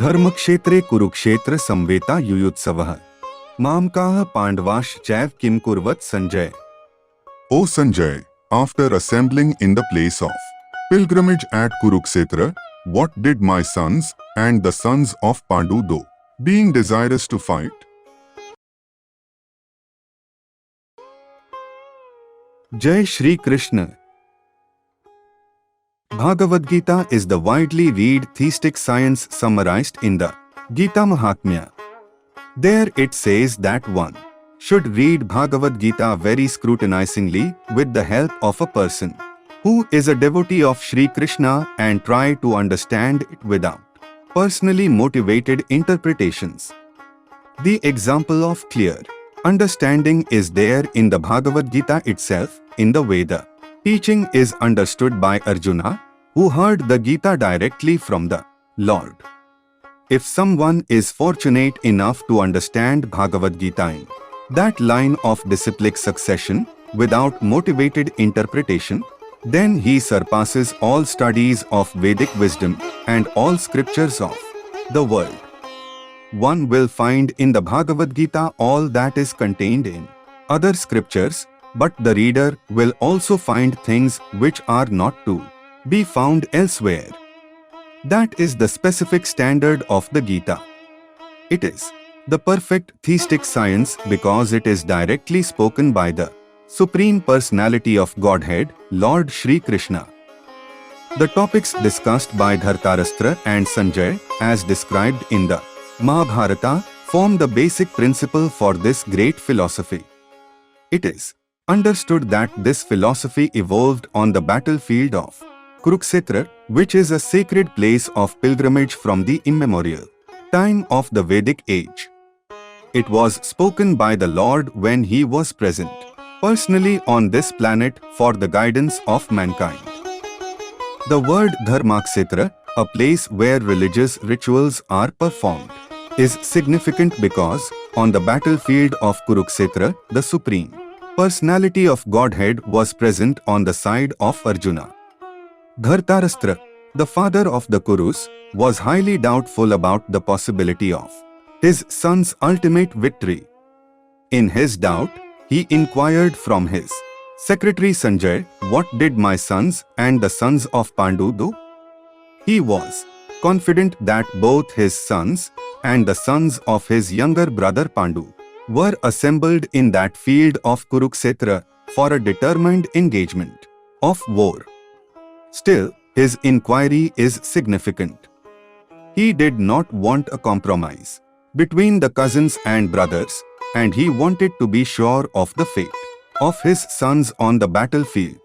धर्मक्षेत्रे Kurukshetra संवेता युयुत्सवः मामकाः पांडवाश्चैव Kim कुर्वत Sanjay. O Sanjay, after assembling in the place of pilgrimage at Kurukshetra, what did my sons and the sons of Pandu do, being desirous to fight? Jai Shri Krishna. Bhagavad Gita is the widely read theistic science summarized in the Gita Mahatmya. There it says that one should read Bhagavad Gita very scrutinizingly with the help of a person who is a devotee of Shri Krishna and try to understand it without personally motivated interpretations. The example of clear understanding is there in the Bhagavad Gita itself. In the Veda, teaching is understood by Arjuna, who heard the Gita directly from the Lord. If someone is fortunate enough to understand Bhagavad Gita in that line of disciplic succession without motivated interpretation, then he surpasses all studies of Vedic wisdom and all scriptures of the world. One will find in the Bhagavad Gita all that is contained in other scriptures, but the reader will also find things which are not to be found elsewhere. That is the specific standard of the Gita. It is the perfect theistic science because it is directly spoken by the Supreme Personality of Godhead, Lord Shri Krishna. The topics discussed by Dhartarashtra and Sanjay, as described in the Mahabharata, form the basic principle for this great philosophy. It is understood that this philosophy evolved on the battlefield of Kurukshetra, which is a sacred place of pilgrimage from the immemorial time of the Vedic age. It was spoken by the Lord when he was present personally on this planet for the guidance of mankind. The word Dharmakshetra, a place where religious rituals are performed, is significant because on the battlefield of Kurukshetra, the Supreme Personality of Godhead was present on the side of Arjuna. Dhartarashtra, the father of the Kurus, was highly doubtful about the possibility of his son's ultimate victory. In his doubt, he inquired from his secretary Sanjay, "What did my sons and the sons of Pandu do?" He was confident that both his sons and the sons of his younger brother Pandu were assembled in that field of Kurukshetra for a determined engagement of war. Still, his inquiry is significant. He did not want a compromise between the cousins and brothers, and he wanted to be sure of the fate of his sons on the battlefield.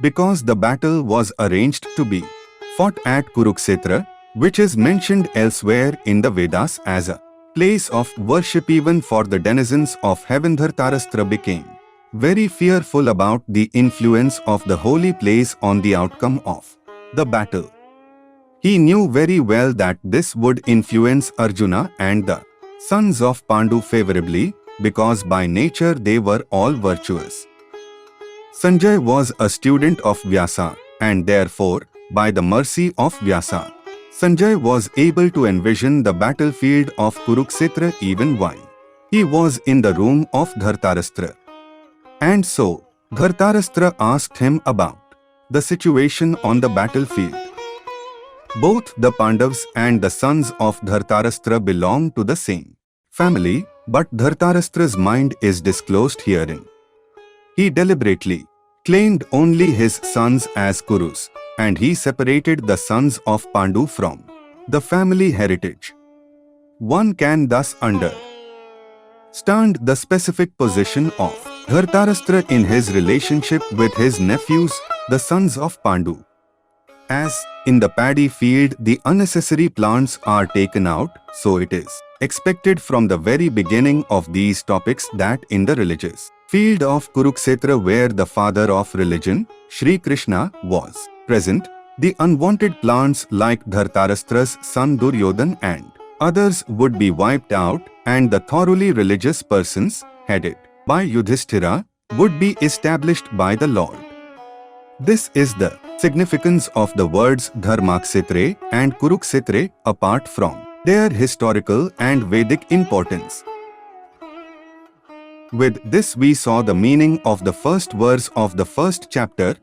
Because the battle was arranged to be fought at Kurukshetra, which is mentioned elsewhere in the Vedas as a place of worship even for the denizens of heaven, Dhartarashtra became very fearful about the influence of the holy place on the outcome of the battle. He knew very well that this would influence Arjuna and the sons of Pandu favorably, because by nature they were all virtuous. Sanjay was a student of Vyasa, and therefore, by the mercy of Vyasa, Sanjay was able to envision the battlefield of Kurukshetra even while he was in the room of Dhartarashtra. And so, Dhartarashtra asked him about the situation on the battlefield. Both the Pandavas and the sons of Dhartarashtra belong to the same family, but Dhartarashtra's mind is disclosed herein. He deliberately claimed only his sons as Kurus, and he separated the sons of Pandu from the family heritage. One can thus understand the specific position of Dhartarashtra in his relationship with his nephews, the sons of Pandu. As in the paddy field the unnecessary plants are taken out, so it is expected from the very beginning of these topics that in the religious field of Kurukshetra, where the father of religion, Shri Krishna, was present, the unwanted plants like Dhartarashtra's son Duryodhan and others would be wiped out, and the thoroughly religious persons, headed by Yudhishthira, would be established by the Lord. This is the significance of the words Dharmaksetre and Kurukshetra apart from their historical and Vedic importance. With this we saw the meaning of the first verse of the first chapter.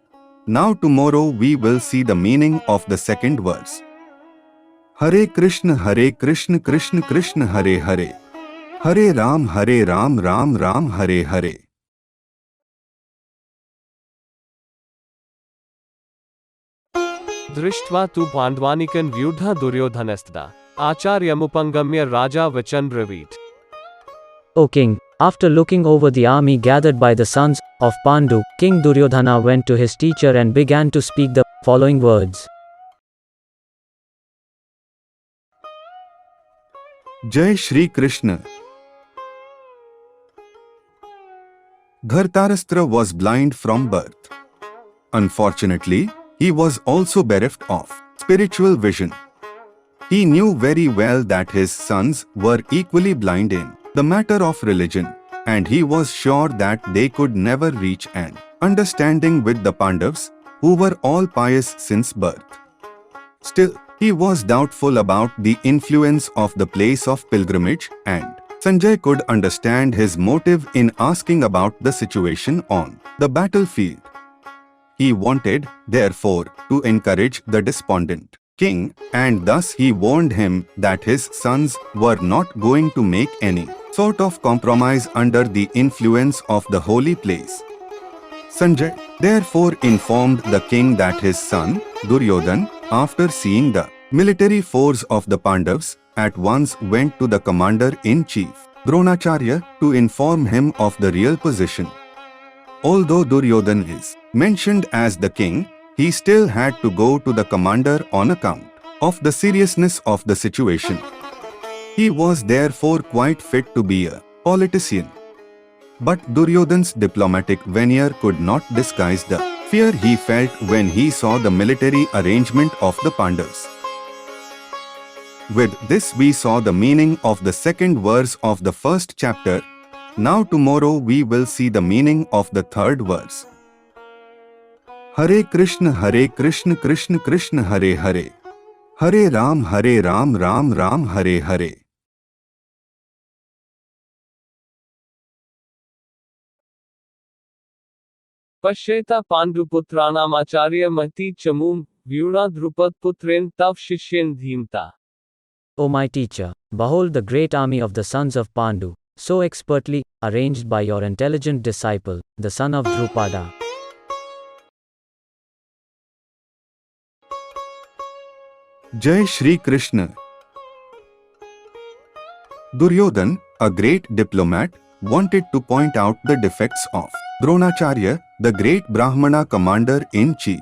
Now tomorrow we will see the meaning of the second verse. Hare Krishna Krishna Krishna Hare Hare. Hare Ram Ram Ram Hare Hare. दृष्ट्वा तु पाण्डवानीकं व्यूढः दुर्योधनस्तदा आचार्यमुपंगम्य Raja vachan ब्रवीत. O king, after looking over the army gathered by the sons of Pandu, King Duryodhana went to his teacher and began to speak the following words. Jai Shri Krishna. Dhartarashtra was blind from birth. Unfortunately, he was also bereft of spiritual vision. He knew very well that his sons were equally blind in the matter of religion, and he was sure that they could never reach an understanding with the Pandavas, who were all pious since birth. Still, he was doubtful about the influence of the place of pilgrimage, and Sanjay could understand his motive in asking about the situation on the battlefield. He wanted, therefore, to encourage the despondent king, and thus he warned him that his sons were not going to make any sort of compromise under the influence of the holy place. Sanjay therefore informed the king that his son, Duryodhan, after seeing the military force of the Pandavas, at once went to the commander-in-chief, Dronacharya, to inform him of the real position. Although Duryodhan is mentioned as the king, he still had to go to the commander on account of the seriousness of the situation. He was therefore quite fit to be a politician. But Duryodhan's diplomatic veneer could not disguise the fear he felt when he saw the military arrangement of the Pandavas. With this we saw the meaning of the second verse of the first chapter. Now tomorrow we will see the meaning of the third verse. Hare Krishna Krishna Krishna Hare Hare. Hare Ram Ram Ram Hare Hare. पश्येता पाण्डुपुत्राणामाचार्य महती चमूम व्यूढ़ा द्रुपद पुत्रेण तव शिष्येन धीमता. O my teacher, behold the great army of the sons of Pandu, so expertly arranged by your intelligent disciple, the son of Drupada. Jai Shri Krishna. Duryodhan, a great diplomat, wanted to point out the defects of Dronacharya, the great Brahmana commander-in-chief.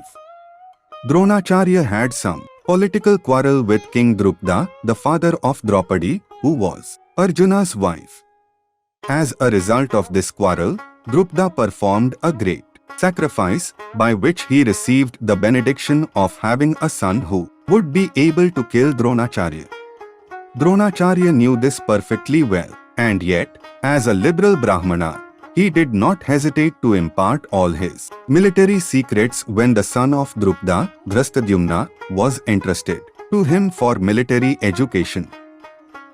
Dronacharya had some political quarrel with King Drupada, the father of Draupadi, who was Arjuna's wife. As a result of this quarrel, Drupada performed a great sacrifice, by which he received the benediction of having a son who would be able to kill Dronacharya. Dronacharya knew this perfectly well, and yet, as a liberal Brahmana, he did not hesitate to impart all his military secrets when the son of Drupada, Dhristadyumna, was entrusted to him for military education.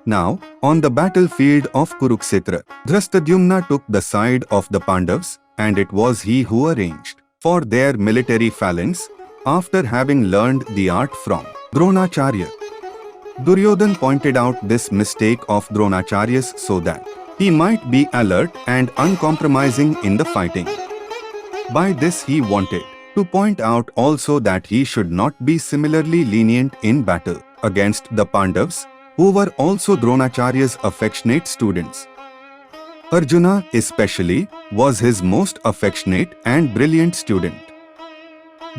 Now, on the battlefield of Kurukshetra, Dhristadyumna took the side of the Pandavas, and it was he who arranged for their military phalanx, after having learned the art from Dronacharya. Duryodhan pointed out this mistake of Dronacharya's so that he might be alert and uncompromising in the fighting. By this he wanted to point out also that he should not be similarly lenient in battle against the Pandavas, who were also Dronacharya's affectionate students. Arjuna, especially, was his most affectionate and brilliant student.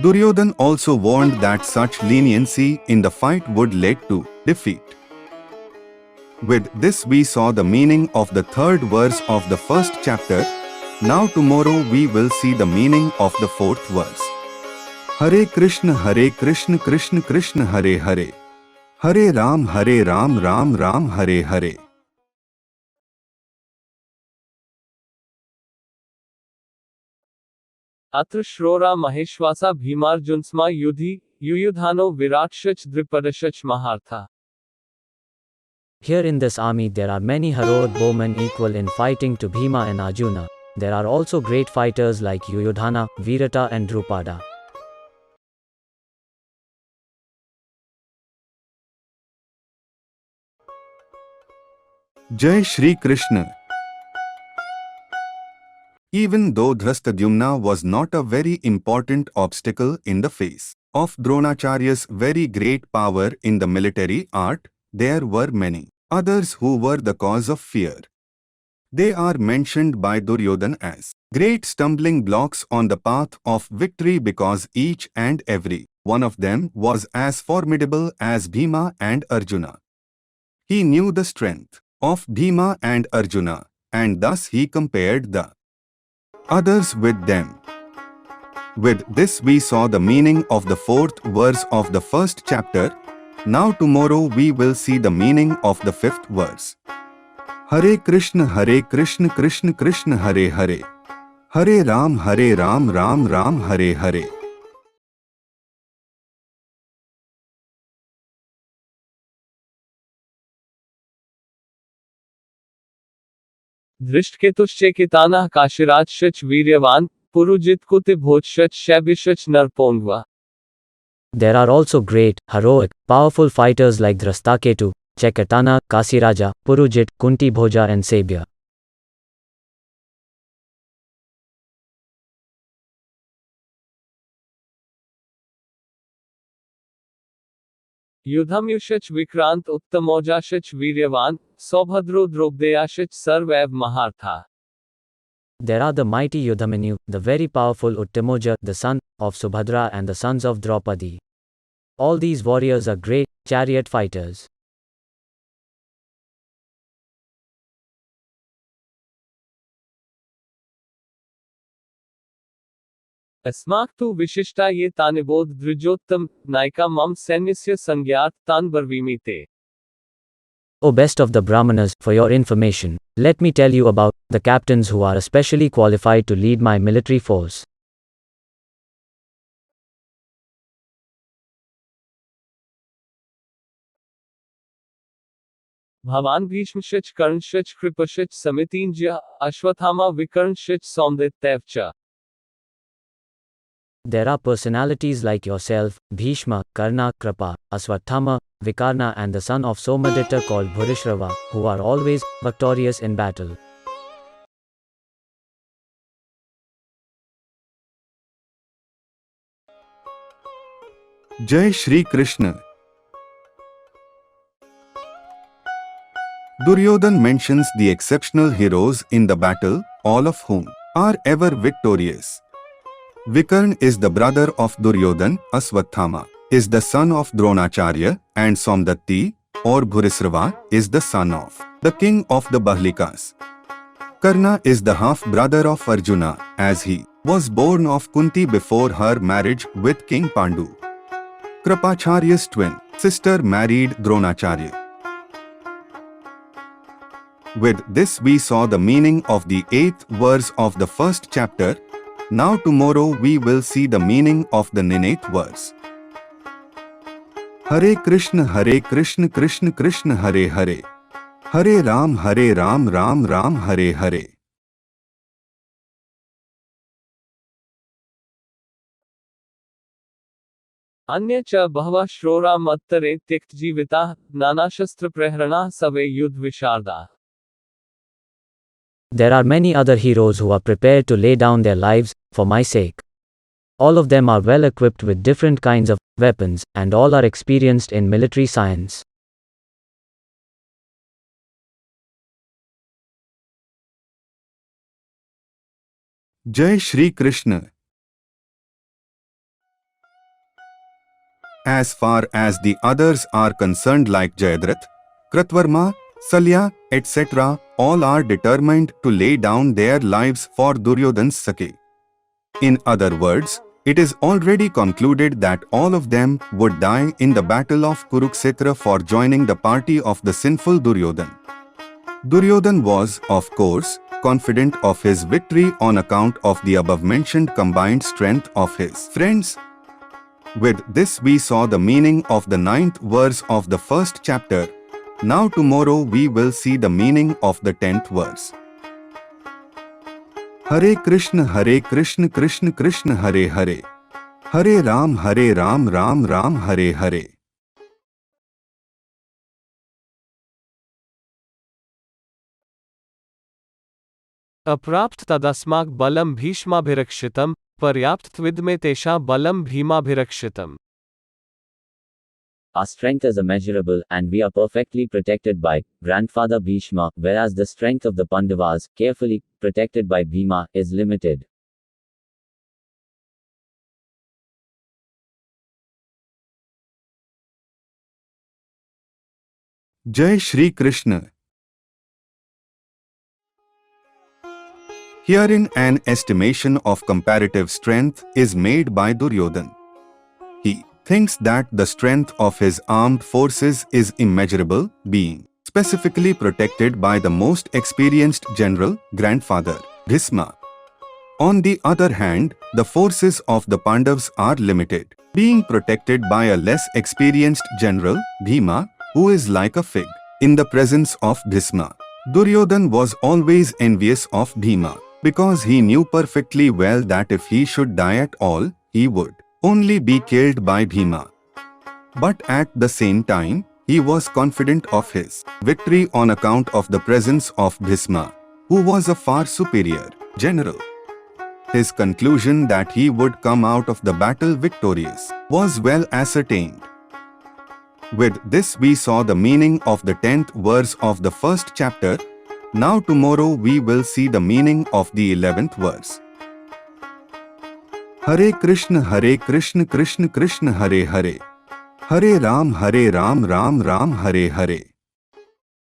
Duryodhan also warned that such leniency in the fight would lead to defeat. With this we saw the meaning of the third verse of the first chapter. Now tomorrow we will see the meaning of the fourth verse. Hare Krishna Krishna Krishna Hare Hare. Hare Ram Ram Ram Hare Hare. अत्र श्रोरा महेश्वासा भीमार्जुनस्मा युधि युयुधानो विराट्शच द्रिपदशच महार्था. Here in this army there are many heroic bowmen equal in fighting to Bhima and Arjuna. There are also great fighters like Yuyudhana, Virata and Drupada. Jai Shri Krishna. Even though Dhristadyumna was not a very important obstacle in the face of Dronacharya's very great power in the military art, there were many others who were the cause of fear. They are mentioned by Duryodhana as great stumbling blocks on the path of victory because each and every one of them was as formidable as Bhima and Arjuna. He knew the strength of Bhima and Arjuna, and thus he compared the others with them. With this we saw the meaning of the 4th verse of the 1st chapter. Now tomorrow we will see the meaning of the 5th verse. Hare Krishna Krishna Krishna Hare Hare. Hare Ram Ram Ram Hare Hare. दृष्टकेतुश्चेकितानः काशिराजश्च वीर्यवान् पुरुजित्कुति भोजश्च शैबिश्च नरपोंगवा. There are also great, heroic, powerful fighters like Dhristaketu, Chekatana, Kasiraja, Purujit, Kunti Bhoja and Sabya. युधम्युषच Vikrant उत्तमोजाशच वीर्यवान् सौभद्रो द्रौपदेयाशच सर्वैव महार्था. There are the mighty Yudhamanyu, the very powerful Uttamoja, the son of Subhadra and the sons of Draupadi. All these warriors are great chariot fighters. अस्माकं विशिष्टा ये तानिबोध द्विजोत्तम नायिका मम सैन्यस्य संज्ञात तान बर्वीमि ते. O best of the Brahmanas, for your information, let me tell you about the captains who are especially qualified to lead my military force. भवान भीष्मश्च कर्णश्च कृपश्च समितिंज्य अश्वत्थामा विकर्णश्च सौमदत्तैव च. There are personalities like yourself, Bhishma, Karna, Kripa, Aswathama, Vikarna and the son of Somadatta called Bhurishrava, who are always victorious in battle. Jai Shri Krishna. Duryodhana mentions the exceptional heroes in the battle, all of whom are ever victorious. Vikarna is the brother of Duryodhana, Aswathama is the son of Dronacharya, and Somdatti, or Bhurisrava, is the son of the king of the Bahlikas. Karna is the half-brother of Arjuna, as he was born of Kunti before her marriage with King Pandu. Kripacharya's twin sister married Dronacharya. With this we saw the meaning of the 8th verse of the 1st chapter. Now tomorrow we will see the meaning of the 9th verse. Hare Krishna Krishna Krishna Hare Hare. Hare Ram Ram Ram Hare Hare. अन्य च बहवः श्रोरा मत्तरे त्यक्त जीविताः नानाशस्त्र प्रहरणाः सवे युद्ध विशारदाः. There are many other heroes who are prepared to lay down their lives for my sake. All of them are well equipped with different kinds of weapons, and all are experienced in military science. Jai Shri Krishna. As far as the others are concerned, like Jayadratha, Kratvarma, Salya, etc., all are determined to lay down their lives for Duryodhana's sake. In other words, it is already concluded that all of them would die in the battle of Kurukshetra for joining the party of the sinful Duryodhana. Duryodhana was, of course, confident of his victory on account of the above-mentioned combined strength of his friends. With this we saw the meaning of the 9th verse of the first chapter. Now tomorrow we will see the meaning of the 10th verse. Hare Krishna Krishna Krishna Hare Hare. Hare Ram Ram Ram Hare Hare. अप्राप्त तदस्माक बलम भीष्माभिरक्षितम पर्याप्त त्विदमे तेषा बलम भीमाभिरक्षितम. Our strength is immeasurable, and we are perfectly protected by grandfather Bhishma, whereas the strength of the Pandavas, carefully protected by Bhima, is limited. Jai Shri Krishna. Herein an estimation of comparative strength is made by Duryodhana. He thinks that the strength of his armed forces is immeasurable, being specifically protected by the most experienced general, grandfather, Bhisma. On the other hand, the forces of the Pandavas are limited, being protected by a less experienced general, Bhima, who is like a fig in the presence of Bhisma. Duryodhana was always envious of Bhima, because he knew perfectly well that if he should die at all, he would only be killed by Bhima. But at the same time, he was confident of his victory on account of the presence of Bhisma, who was a far superior general. His conclusion that he would come out of the battle victorious was well ascertained. With this we saw the meaning of the 10th verse of the first chapter. Now tomorrow we will see the meaning of the 11th verse. Hare Krishna Krishna Krishna Hare Hare. Hare Ram Ram Ram Hare Hare.